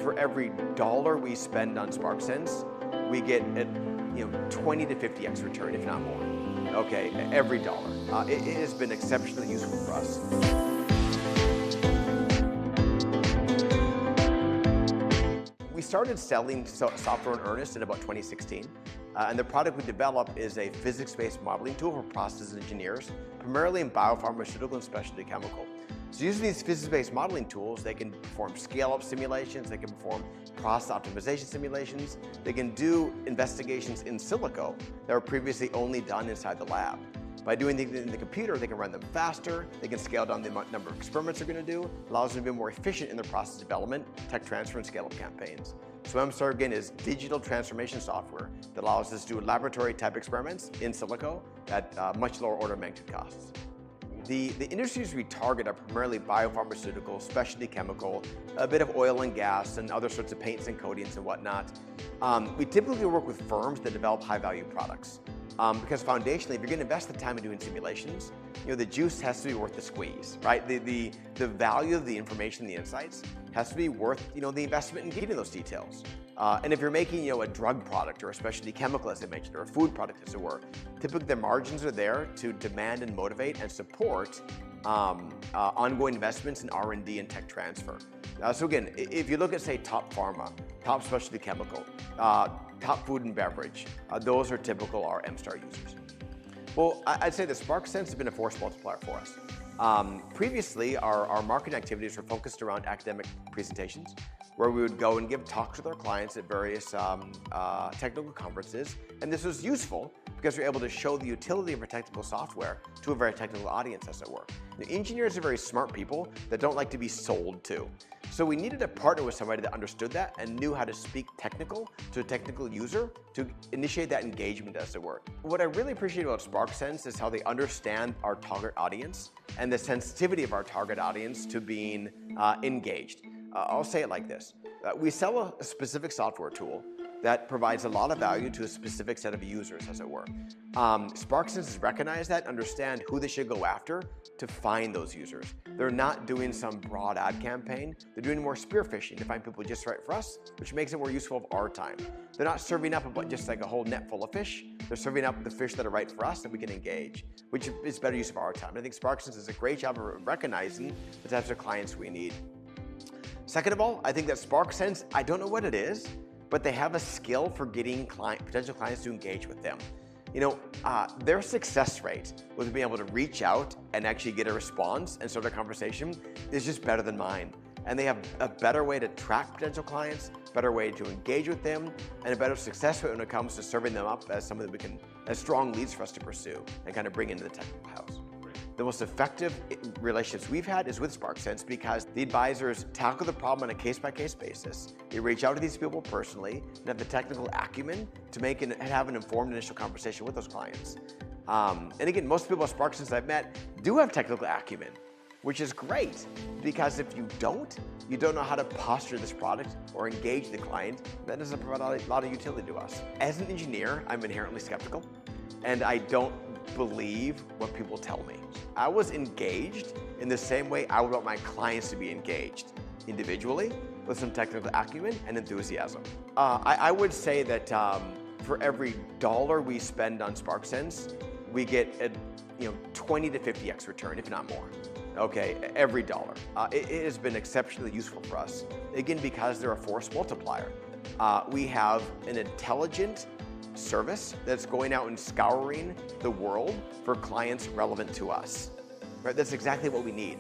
for every dollar we spend on Sparksense, we get 20 to 50x return, if not more. Okay, every dollar. It has been exceptionally useful for us. We started selling software in earnest in about 2016, and the product we developed is a physics-based modeling tool for process engineers, primarily in biopharmaceutical and specialty chemical. So using these physics-based modeling tools, they can perform scale-up simulations, they can perform process optimization simulations, they can do investigations in silico that were previously only done inside the lab. By doing things in the computer, they can run them faster, they can scale down the number of experiments they're going to do, allows them to be more efficient in their process development, tech transfer, and scale-up campaigns. So MStarGain is digital transformation software that allows us to do laboratory-type experiments in silico at much lower order of magnitude costs. The industries we target are primarily biopharmaceutical, specialty chemical, a bit of oil and gas, and other sorts of paints and coatings and whatnot. We typically work with firms that develop high-value products. Because foundationally, if you're going to invest the time in doing simulations, the juice has to be worth the squeeze, right? The value of the information, the insights, has to be worth the investment in getting those details. And if you're making a drug product or a specialty chemical, as I mentioned, or a food product, as it were, typically the margins are there to demand and motivate and support ongoing investments in R&D and tech transfer. So again, if you look at, say, top pharma, top specialty chemical, top food and beverage, those are typical our MStar users. Well, I'd say the Sparksense has been a force multiplier for us. Previously, our marketing activities were focused around academic presentations, where we would go and give talks with our clients at various technical conferences. And this was useful because we're able to show the utility of our technical software to a very technical audience, as it were. The engineers are very smart people that don't like to be sold to. So we needed to partner with somebody that understood that and knew how to speak technical to a technical user to initiate that engagement, as it were. What I really appreciate about Sparksense is how they understand our target audience and the sensitivity of our target audience to being engaged. I'll say it like this. We sell a specific software tool that provides a lot of value to a specific set of users, as it were. Sparksense has recognized that, understand who they should go after to find those users. They're not doing some broad ad campaign. They're doing more spear fishing to find people just right for us, which makes it more useful of our time. They're not serving up just like a whole net full of fish. They're serving up the fish that are right for us that we can engage, which is better use of our time. And I think Sparksense does a great job of recognizing the types of clients we need. Second of all, I think that Sparksense, I don't know what it is, but they have a skill for getting potential clients to engage with them. Their success rate with being able to reach out and actually get a response and start a conversation is just better than mine. And they have a better way to track potential clients, better way to engage with them, and a better success rate when it comes to serving them up as something that as strong leads for us to pursue and kind of bring into the technical house. The most effective relationships we've had is with Sparksense because the advisors tackle the problem on a case-by-case basis. They reach out to these people personally and have the technical acumen to have an informed initial conversation with those clients. And again, most people at Sparksense I've met do have technical acumen, which is great because if you don't know how to posture this product or engage the client, that doesn't provide a lot of utility to us. As an engineer, I'm inherently skeptical, and I don't believe what people tell me. I was engaged in the same way I would want my clients to be engaged, individually, with some technical acumen and enthusiasm. I would say that for every dollar we spend on Sparksense, we get 20 to 50x return, if not more. Okay, every dollar. It has been exceptionally useful for us, again, because they're a force multiplier. We have an intelligent service that's going out and scouring the world for clients relevant to us. Right? That's exactly what we need.